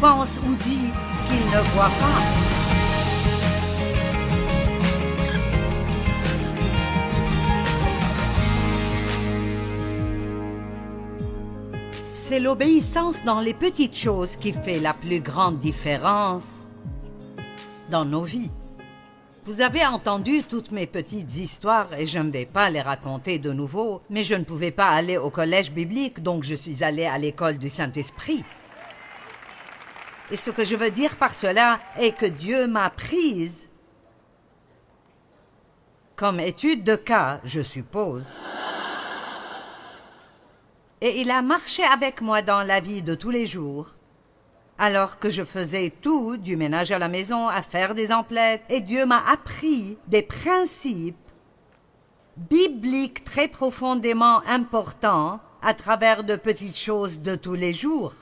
pense ou dit qu'il ne voit pas. C'est l'obéissance dans les petites choses qui fait la plus grande différence dans nos vies. Vous avez entendu toutes mes petites histoires et je ne vais pas les raconter de nouveau, mais je ne pouvais pas aller au collège biblique, donc je suis allée à l'école du Saint-Esprit. Et ce que je veux dire par cela est que Dieu m'a prise comme étude de cas, je suppose. Et il a marché avec moi dans la vie de tous les jours, alors que je faisais tout, du ménage à la maison, à faire des emplettes, et Dieu m'a appris des principes bibliques très profondément importants à travers de petites choses de tous les jours.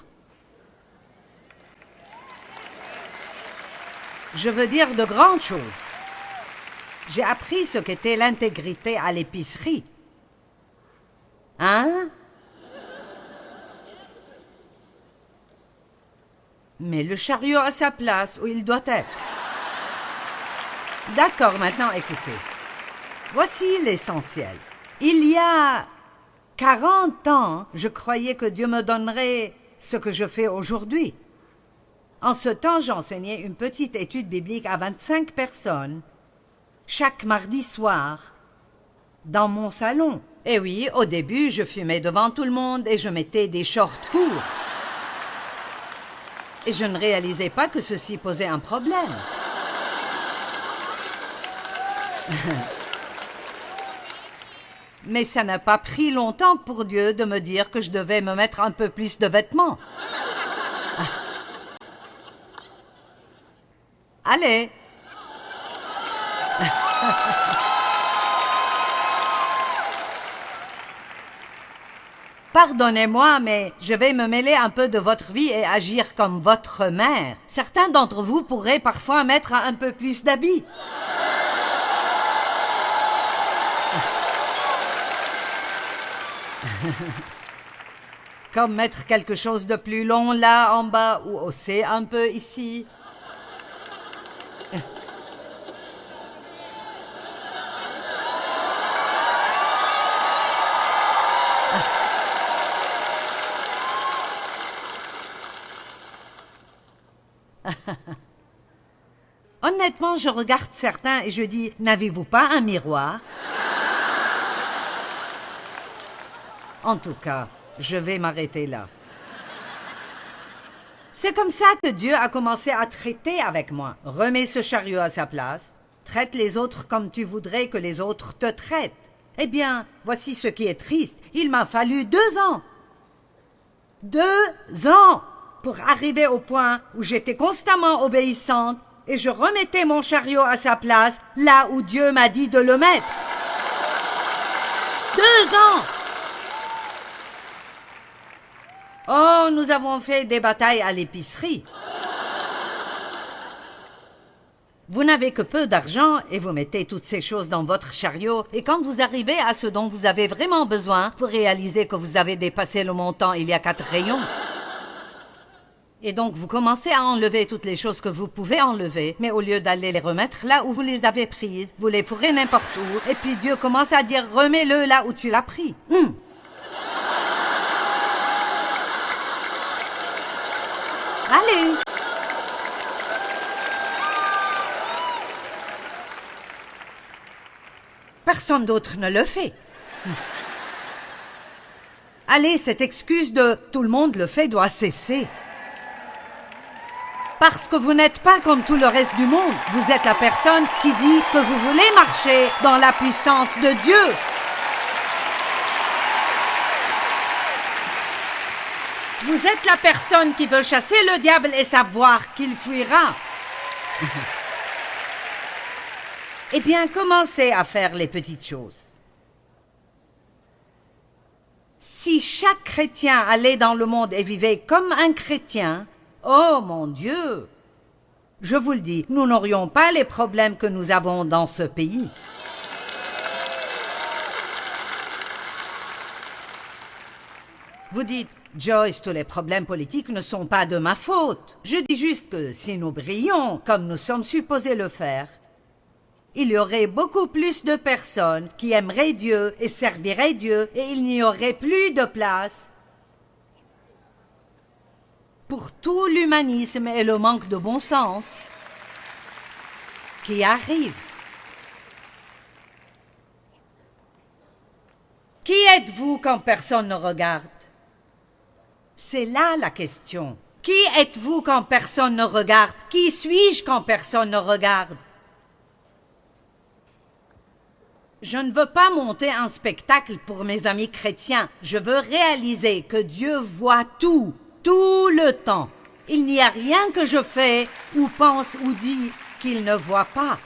Je veux dire de grandes choses. J'ai appris ce qu'était l'intégrité à l'épicerie. Hein? Mais le chariot a sa place où il doit être. D'accord, maintenant écoutez. Voici l'essentiel. Il y a 40 ans, je croyais que Dieu me donnerait ce que je fais aujourd'hui. En ce temps, j'enseignais une petite étude biblique à 25 personnes, chaque mardi soir, dans mon salon. Et oui, au début, je fumais devant tout le monde et je mettais des shorts courts. Et je ne réalisais pas que ceci posait un problème. Mais ça n'a pas pris longtemps pour Dieu de me dire que je devais me mettre un peu plus de vêtements. Allez. Pardonnez-moi, mais je vais me mêler un peu de votre vie et agir comme votre mère. Certains d'entre vous pourraient parfois mettre un peu plus d'habits. Comme mettre quelque chose de plus long là en bas ou hausser un peu ici. Honnêtement, je regarde certains et je dis, n'avez-vous pas un miroir? En tout cas, je vais m'arrêter là. C'est comme ça que Dieu a commencé à traiter avec moi. Remets ce chariot à sa place, traite les autres comme tu voudrais que les autres te traitent. Eh bien, voici ce qui est triste. Il m'a fallu 2 ans. 2 ans pour arriver au point où j'étais constamment obéissante et je remettais mon chariot à sa place là où Dieu m'a dit de le mettre. 2 ans! Oh, nous avons fait des batailles à l'épicerie. Vous n'avez que peu d'argent et vous mettez toutes ces choses dans votre chariot et quand vous arrivez à ce dont vous avez vraiment besoin, vous réalisez que vous avez dépassé le montant il y a 4 rayons. Et donc vous commencez à enlever toutes les choses que vous pouvez enlever, mais au lieu d'aller les remettre là où vous les avez prises, vous les fourrez n'importe où et puis Dieu commence à dire « remets-le là où tu l'as pris ». Allez! Personne d'autre ne le fait. Allez, cette excuse de « tout le monde le fait » doit cesser. Parce que vous n'êtes pas comme tout le reste du monde. Vous êtes la personne qui dit que vous voulez marcher dans la puissance de Dieu. Vous êtes la personne qui veut chasser le diable et savoir qu'il fuira. Eh bien, commencez à faire les petites choses. Si chaque chrétien allait dans le monde et vivait comme un chrétien, oh mon Dieu! Je vous le dis, nous n'aurions pas les problèmes que nous avons dans ce pays. Vous dites, Joyce, tous les problèmes politiques ne sont pas de ma faute. Je dis juste que si nous brillons comme nous sommes supposés le faire, il y aurait beaucoup plus de personnes qui aimeraient Dieu et serviraient Dieu et il n'y aurait plus de place pour tout l'humanisme et le manque de bon sens qui arrive. Qui êtes-vous quand personne ne regarde? C'est là la question. Qui êtes-vous quand personne ne regarde? Qui suis-je quand personne ne regarde? Je ne veux pas monter un spectacle pour mes amis chrétiens. Je veux réaliser que Dieu voit tout le temps. Il n'y a rien que je fais ou pense ou dis qu'il ne voit pas.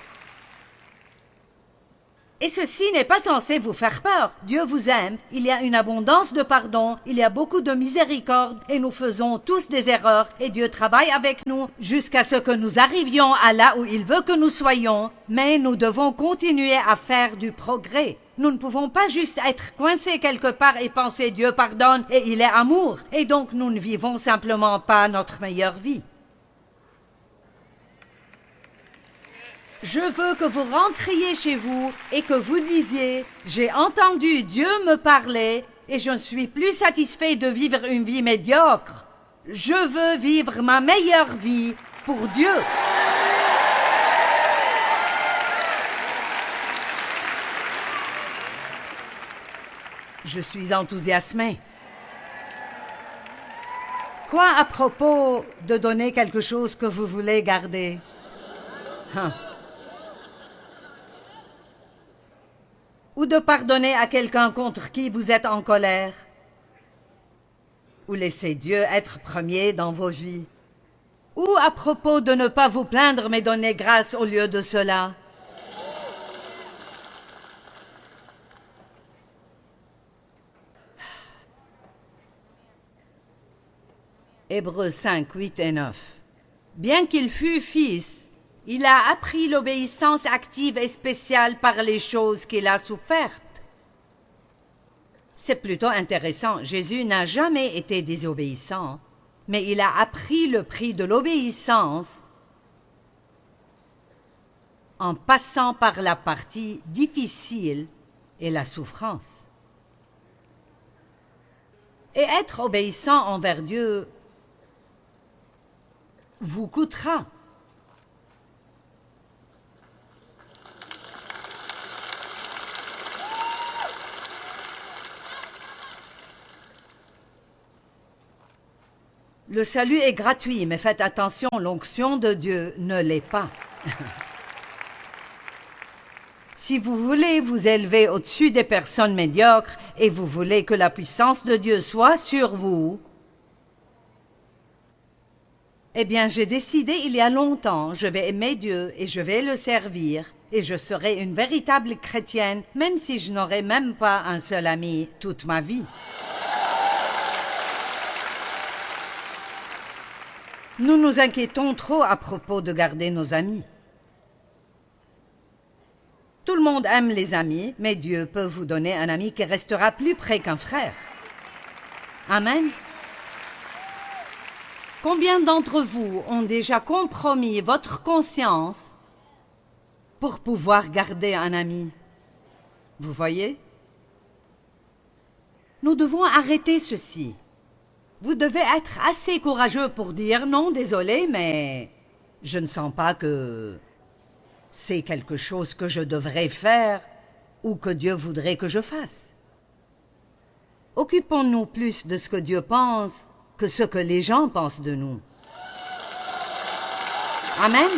Et ceci n'est pas censé vous faire peur. Dieu vous aime, il y a une abondance de pardon, il y a beaucoup de miséricorde et nous faisons tous des erreurs et Dieu travaille avec nous jusqu'à ce que nous arrivions à là où il veut que nous soyons, mais nous devons continuer à faire du progrès. Nous ne pouvons pas juste être coincés quelque part et penser Dieu pardonne et il est amour, et donc nous ne vivons simplement pas notre meilleure vie. Je veux que vous rentriez chez vous et que vous disiez « J'ai entendu Dieu me parler et je ne suis plus satisfait de vivre une vie médiocre. Je veux vivre ma meilleure vie pour Dieu. » Je suis enthousiasmée. Quoi à propos de donner quelque chose que vous voulez garder? Ou de pardonner à quelqu'un contre qui vous êtes en colère? Ou laisser Dieu être premier dans vos vies? Ou à propos de ne pas vous plaindre mais donner grâce au lieu de cela? Hébreux 5, 8 et 9. Bien qu'il fût fils, il a appris l'obéissance active et spéciale par les choses qu'il a souffertes. C'est plutôt intéressant. Jésus n'a jamais été désobéissant, mais il a appris le prix de l'obéissance en passant par la partie difficile et la souffrance. Et être obéissant envers Dieu vous coûtera. Le salut est gratuit, mais faites attention, l'onction de Dieu ne l'est pas. Si vous voulez vous élever au-dessus des personnes médiocres et vous voulez que la puissance de Dieu soit sur vous, eh bien, j'ai décidé il y a longtemps, je vais aimer Dieu et je vais le servir et je serai une véritable chrétienne, même si je n'aurai même pas un seul ami toute ma vie. Nous nous inquiétons trop à propos de garder nos amis. Tout le monde aime les amis, mais Dieu peut vous donner un ami qui restera plus près qu'un frère. Amen. Combien d'entre vous ont déjà compromis votre conscience pour pouvoir garder un ami? Vous voyez? Nous devons arrêter ceci. Vous devez être assez courageux pour dire « Non, désolé, mais je ne sens pas que c'est quelque chose que je devrais faire ou que Dieu voudrait que je fasse. » Occupons-nous plus de ce que Dieu pense que ce que les gens pensent de nous. Amen.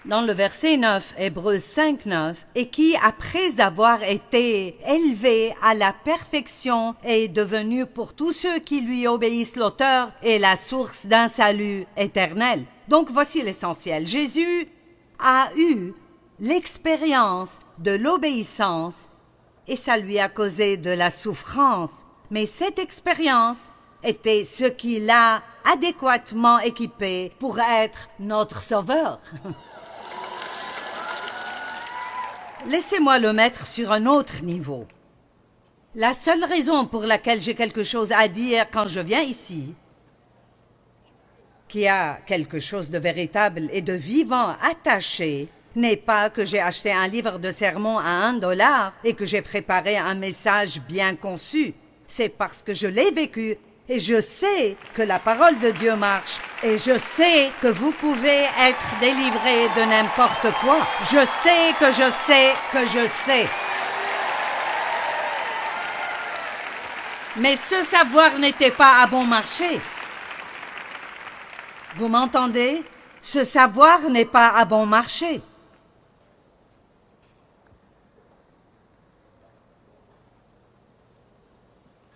Dans le verset 9, Hébreux 5, 9, « Et qui, après avoir été élevé à la perfection, est devenu pour tous ceux qui lui obéissent l'auteur et la source d'un salut éternel. » Donc voici l'essentiel. Jésus a eu l'expérience de l'obéissance et ça lui a causé de la souffrance. Mais cette expérience était ce qui l'a adéquatement équipé pour être notre sauveur. Laissez-moi le mettre sur un autre niveau. La seule raison pour laquelle j'ai quelque chose à dire quand je viens ici, qui a quelque chose de véritable et de vivant attaché, n'est pas que j'ai acheté un livre de sermons à $1 et que j'ai préparé un message bien conçu. C'est parce que je l'ai vécu et je sais que la parole de Dieu marche et je sais que vous pouvez être délivrés de n'importe quoi. Je sais que je sais que je sais. Mais ce savoir n'était pas à bon marché. Vous m'entendez? Ce savoir n'est pas à bon marché.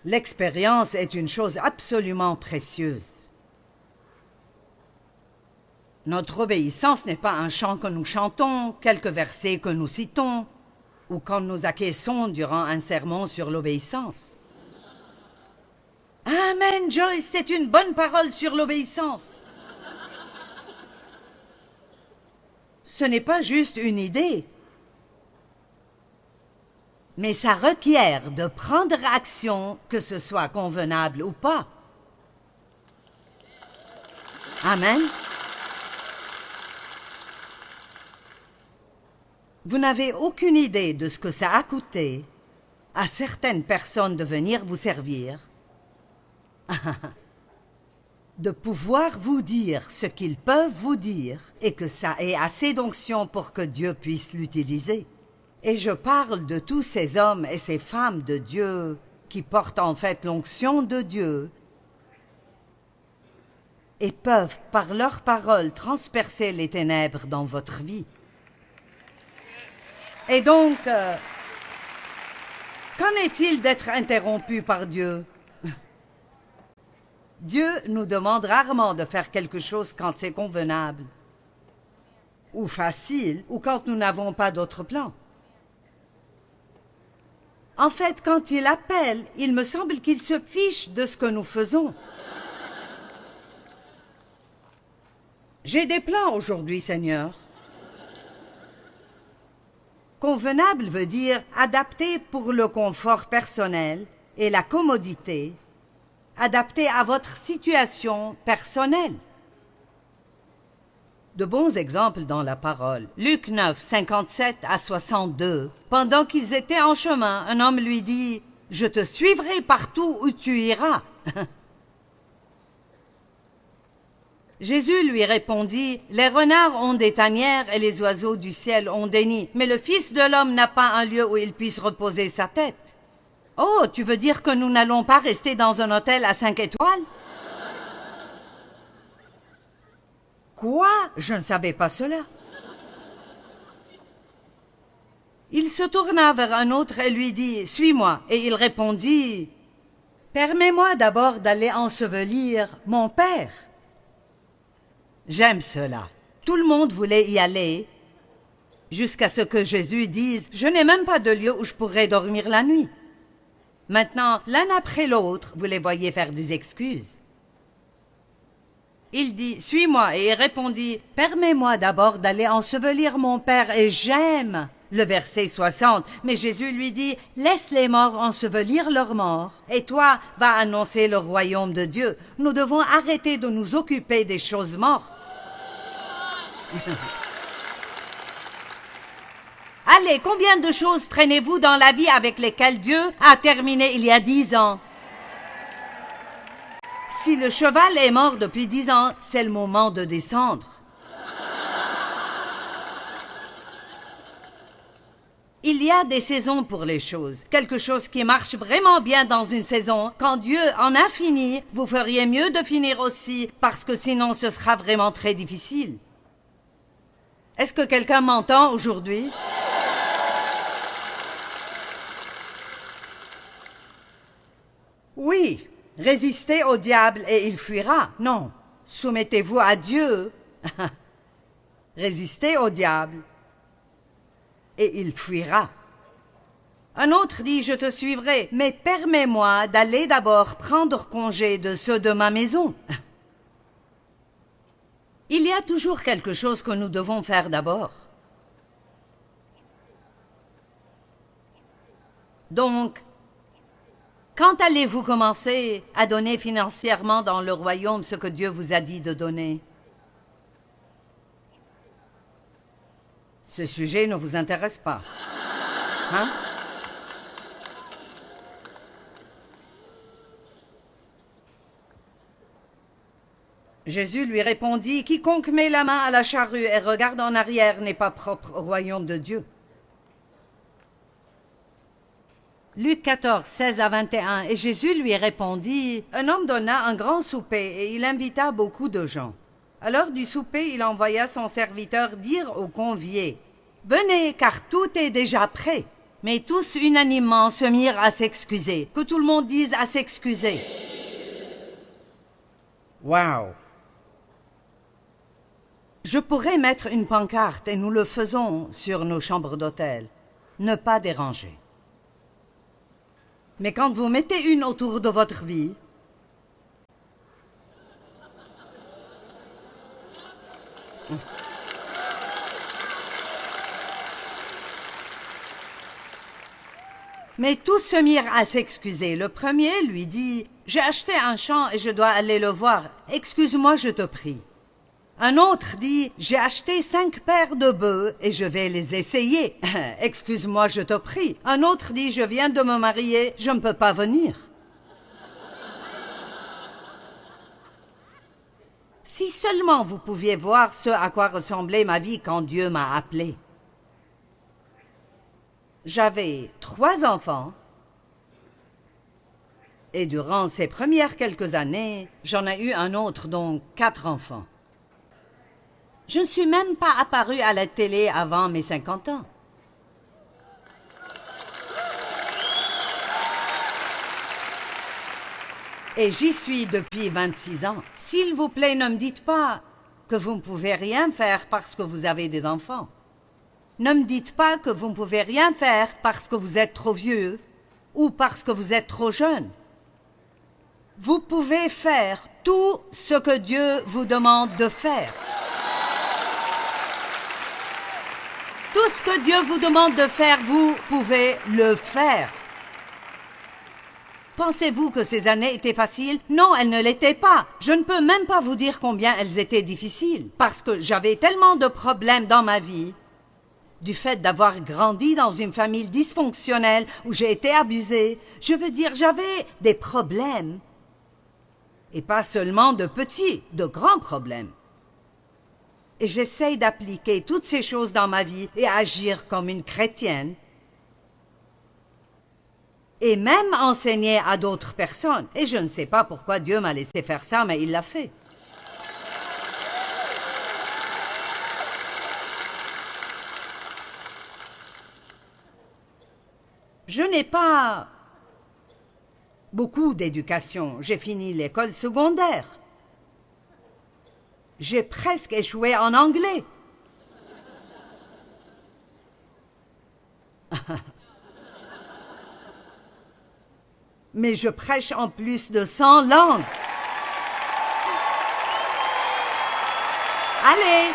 L'expérience est une chose absolument précieuse. Notre obéissance n'est pas un chant que nous chantons, quelques versets que nous citons, ou quand nous acquiesçons durant un sermon sur l'obéissance. Amen, Joyce, c'est une bonne parole sur l'obéissance. Ce n'est pas juste une idée, mais ça requiert de prendre action, que ce soit convenable ou pas. Amen. Vous n'avez aucune idée de ce que ça a coûté à certaines personnes de venir vous servir, de pouvoir vous dire ce qu'ils peuvent vous dire et que ça ait assez d'onction pour que Dieu puisse l'utiliser. Et je parle de tous ces hommes et ces femmes de Dieu qui portent en fait l'onction de Dieu et peuvent par leurs paroles transpercer les ténèbres dans votre vie. Et donc, qu'en est-il d'être interrompu par Dieu? Dieu nous demande rarement de faire quelque chose quand c'est convenable, ou facile, ou quand nous n'avons pas d'autre plan. En fait, quand il appelle, il me semble qu'il se fiche de ce que nous faisons. J'ai des plans aujourd'hui, Seigneur. Convenable veut dire adapté pour le confort personnel et la commodité, adapté à votre situation personnelle. De bons exemples dans la parole. Luc 9, 57 à 62. Pendant qu'ils étaient en chemin, un homme lui dit « Je te suivrai partout où tu iras. » Jésus lui répondit « Les renards ont des tanières et les oiseaux du ciel ont des nids, mais le Fils de l'homme n'a pas un lieu où il puisse reposer sa tête. » Oh, tu veux dire que nous n'allons pas rester dans un hôtel à 5 étoiles? Quoi? Je ne savais pas cela. Il se tourna vers un autre et lui dit « Suis-moi. » Et il répondit « Permets-moi d'abord d'aller ensevelir mon père. » J'aime cela. Tout le monde voulait y aller, jusqu'à ce que Jésus dise « Je n'ai même pas de lieu où je pourrais dormir la nuit. » Maintenant, l'un après l'autre, vous les voyez faire des excuses. Il dit « Suis-moi » et il répondit « Permets-moi d'abord d'aller ensevelir mon père et j'aime. » Le verset 60. Mais Jésus lui dit « Laisse les morts ensevelir leurs morts. Et toi, va annoncer le royaume de Dieu. Nous devons arrêter de nous occuper des choses mortes. » Allez, combien de choses traînez-vous dans la vie avec lesquelles Dieu a terminé il y a 10 ans? Si le cheval est mort depuis 10 ans, c'est le moment de descendre. Il y a des saisons pour les choses. Quelque chose qui marche vraiment bien dans une saison, quand Dieu en a fini, vous feriez mieux de finir aussi, parce que sinon ce sera vraiment très difficile. Est-ce que quelqu'un m'entend aujourd'hui? Oui, résistez au diable et il fuira. Non, soumettez-vous à Dieu. Résistez au diable et il fuira. Un autre dit, je te suivrai, mais permets-moi d'aller d'abord prendre congé de ceux de ma maison. Il y a toujours quelque chose que nous devons faire d'abord. Donc, Quand allez-vous commencer à donner financièrement dans le royaume ce que Dieu vous a dit de donner? Ce sujet ne vous intéresse pas, hein? Jésus lui répondit, « Quiconque met la main à la charrue et regarde en arrière n'est pas propre au royaume de Dieu. » Luc 14, 16 à 21. Et Jésus lui répondit, « Un homme donna un grand souper et il invita beaucoup de gens. À l'heure du souper, il envoya son serviteur dire aux conviés, « Venez, car tout est déjà prêt. » Mais tous unanimement se mirent à s'excuser. Que tout le monde dise à s'excuser. Wow! Je pourrais mettre une pancarte, et nous le faisons sur nos chambres d'hôtel. Ne pas déranger. Mais quand vous mettez une autour de votre vie, mais tous se mirent à s'excuser. Le premier lui dit, « J'ai acheté un champ et je dois aller le voir. Excuse-moi, je te prie. » Un autre dit, « J'ai acheté 5 paires de bœufs et je vais les essayer. Excuse-moi, je te prie. » Un autre dit, « Je viens de me marier, je ne peux pas venir. » Si seulement vous pouviez voir ce à quoi ressemblait ma vie quand Dieu m'a appelé. J'avais 3 enfants et durant ces premières quelques années, j'en ai eu un autre, donc 4 enfants. Je ne suis même pas apparue à la télé avant mes 50 ans. Et j'y suis depuis 26 ans. S'il vous plaît, ne me dites pas que vous ne pouvez rien faire parce que vous avez des enfants. Ne me dites pas que vous ne pouvez rien faire parce que vous êtes trop vieux ou parce que vous êtes trop jeune. Vous pouvez faire tout ce que Dieu vous demande de faire. Tout ce que Dieu vous demande de faire, vous pouvez le faire. Pensez-vous que ces années étaient faciles? Non, elles ne l'étaient pas. Je ne peux même pas vous dire combien elles étaient difficiles, parce que j'avais tellement de problèmes dans ma vie, du fait d'avoir grandi dans une famille dysfonctionnelle où j'ai été abusée. Je veux dire, j'avais des problèmes. Et pas seulement de petits, de grands problèmes. Et j'essaye d'appliquer toutes ces choses dans ma vie et agir comme une chrétienne. Et même enseigner à d'autres personnes. Et je ne sais pas pourquoi Dieu m'a laissé faire ça, mais il l'a fait. Je n'ai pas beaucoup d'éducation. J'ai fini l'école secondaire. J'ai presque échoué en anglais. Mais je prêche en plus de 100 langues. Allez!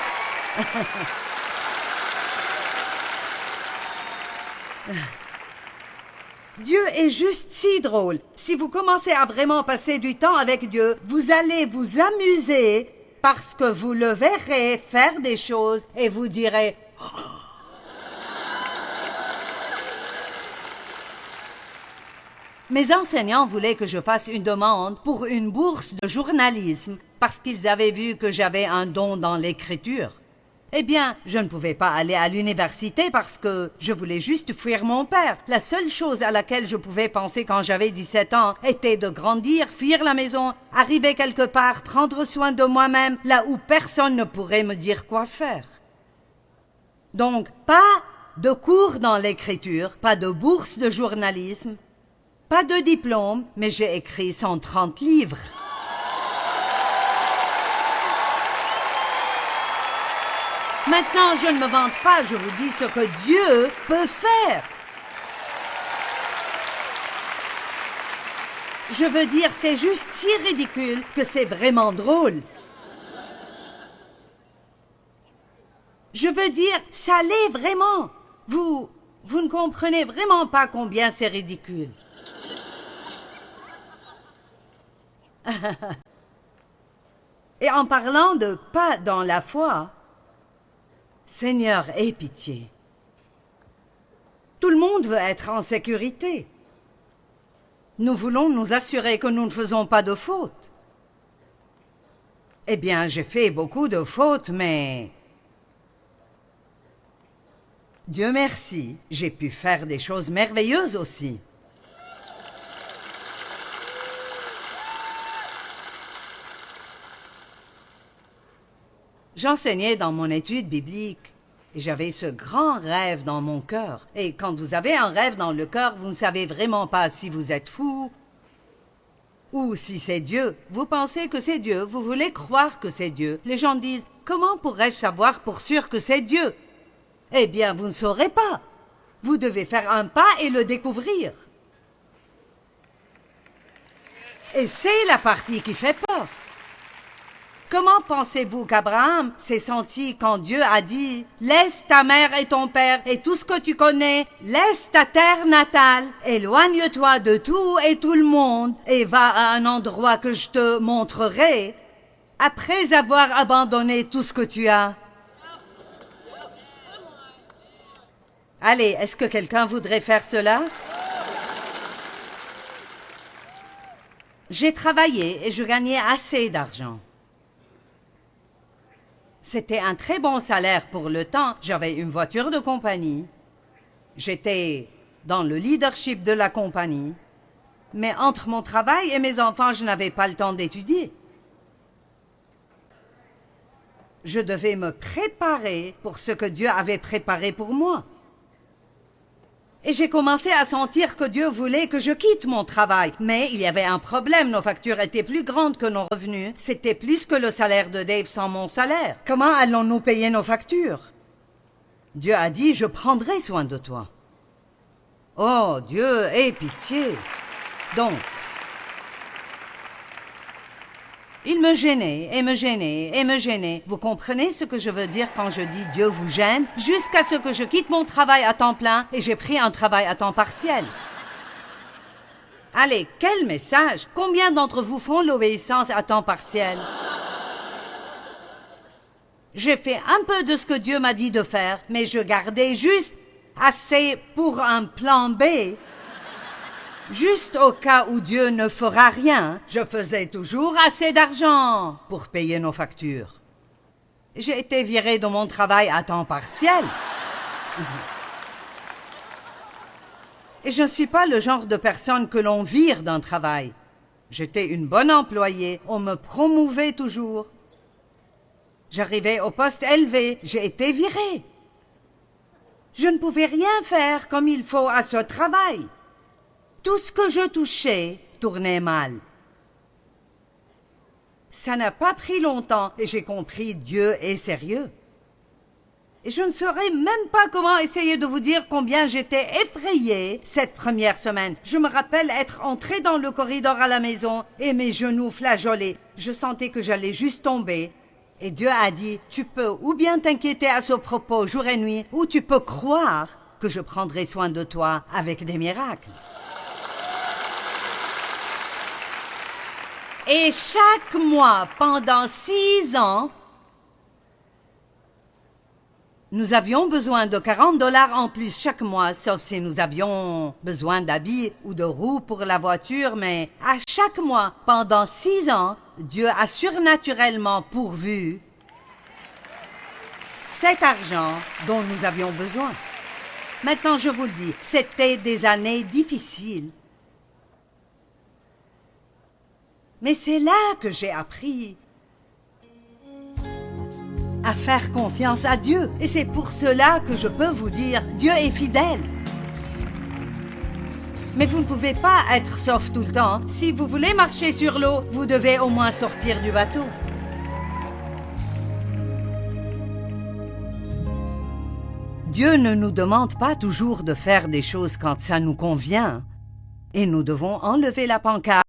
Dieu est juste si drôle. Si vous commencez à vraiment passer du temps avec Dieu, vous allez vous amuser parce que vous le verrez faire des choses et vous direz « Mes enseignants voulaient que je fasse une demande pour une bourse de journalisme parce qu'ils avaient vu que j'avais un don dans l'écriture. Eh bien, je ne pouvais pas aller à l'université parce que je voulais juste fuir mon père. La seule chose à laquelle je pouvais penser quand j'avais 17 ans était de grandir, fuir la maison, arriver quelque part, prendre soin de moi-même, là où personne ne pourrait me dire quoi faire. Donc, pas de cours dans l'écriture, pas de bourse de journalisme, pas de diplôme, mais j'ai écrit 130 livres. Maintenant, je ne me vante pas, je vous dis ce que Dieu peut faire. Je veux dire, c'est juste si ridicule que c'est vraiment drôle. Je veux dire, ça l'est vraiment. Vous ne comprenez vraiment pas combien c'est ridicule. Et en parlant de pas dans la foi, Seigneur, aie pitié. Tout le monde veut être en sécurité. Nous voulons nous assurer que nous ne faisons pas de fautes. Eh bien, j'ai fait beaucoup de fautes, mais Dieu merci, j'ai pu faire des choses merveilleuses aussi. J'enseignais dans mon étude biblique et j'avais ce grand rêve dans mon cœur. Et quand vous avez un rêve dans le cœur, vous ne savez vraiment pas si vous êtes fou ou si c'est Dieu. Vous pensez que c'est Dieu, vous voulez croire que c'est Dieu. Les gens disent « Comment pourrais-je savoir pour sûr que c'est Dieu ?» Eh bien, vous ne saurez pas. Vous devez faire un pas et le découvrir. Et c'est la partie qui fait peur. Comment pensez-vous qu'Abraham s'est senti quand Dieu a dit « Laisse ta mère et ton père et tout ce que tu connais, laisse ta terre natale, éloigne-toi de tout et tout le monde et va à un endroit que je te montrerai, après avoir abandonné tout ce que tu as. » Allez, est-ce que quelqu'un voudrait faire cela? J'ai travaillé et je gagnais assez d'argent. C'était un très bon salaire pour le temps. J'avais une voiture de compagnie. J'étais dans le leadership de la compagnie. Mais entre mon travail et mes enfants, je n'avais pas le temps d'étudier. Je devais me préparer pour ce que Dieu avait préparé pour moi. Et j'ai commencé à sentir que Dieu voulait que je quitte mon travail. Mais il y avait un problème, nos factures étaient plus grandes que nos revenus. C'était plus que le salaire de Dave sans mon salaire. Comment allons-nous payer nos factures? Dieu a dit, je prendrai soin de toi. Oh, Dieu, aie pitié. Donc, il me gênait et me gênait et me gênait. Vous comprenez ce que je veux dire quand je dis Dieu vous gêne? Jusqu'à ce que je quitte mon travail à temps plein et j'ai pris un travail à temps partiel. Allez, quel message! Combien d'entre vous font l'obéissance à temps partiel? J'ai fait un peu de ce que Dieu m'a dit de faire, mais je gardais juste assez pour un plan B. Juste au cas où Dieu ne fera rien, je faisais toujours assez d'argent pour payer nos factures. J'ai été virée de mon travail à temps partiel. Et je ne suis pas le genre de personne que l'on vire d'un travail. J'étais une bonne employée, on me promouvait toujours. J'arrivais au poste élevé, j'ai été virée. Je ne pouvais rien faire comme il faut à ce travail. Tout ce que je touchais tournait mal. Ça n'a pas pris longtemps et j'ai compris Dieu est sérieux. Et je ne saurais même pas comment essayer de vous dire combien j'étais effrayée cette première semaine. Je me rappelle être entrée dans le corridor à la maison et mes genoux flageolaient. Je sentais que j'allais juste tomber. Et Dieu a dit, tu peux ou bien t'inquiéter à ce propos jour et nuit, ou tu peux croire que je prendrai soin de toi avec des miracles. Et chaque mois, pendant 6 ans, nous avions besoin de $40 en plus chaque mois, sauf si nous avions besoin d'habits ou de roues pour la voiture, mais à chaque mois, pendant 6 ans, Dieu a surnaturellement pourvu cet argent dont nous avions besoin. Maintenant, je vous le dis, c'était des années difficiles. Mais c'est là que j'ai appris à faire confiance à Dieu. Et c'est pour cela que je peux vous dire, Dieu est fidèle. Mais vous ne pouvez pas être sauf tout le temps. Si vous voulez marcher sur l'eau, vous devez au moins sortir du bateau. Dieu ne nous demande pas toujours de faire des choses quand ça nous convient. Et nous devons enlever la pancarte.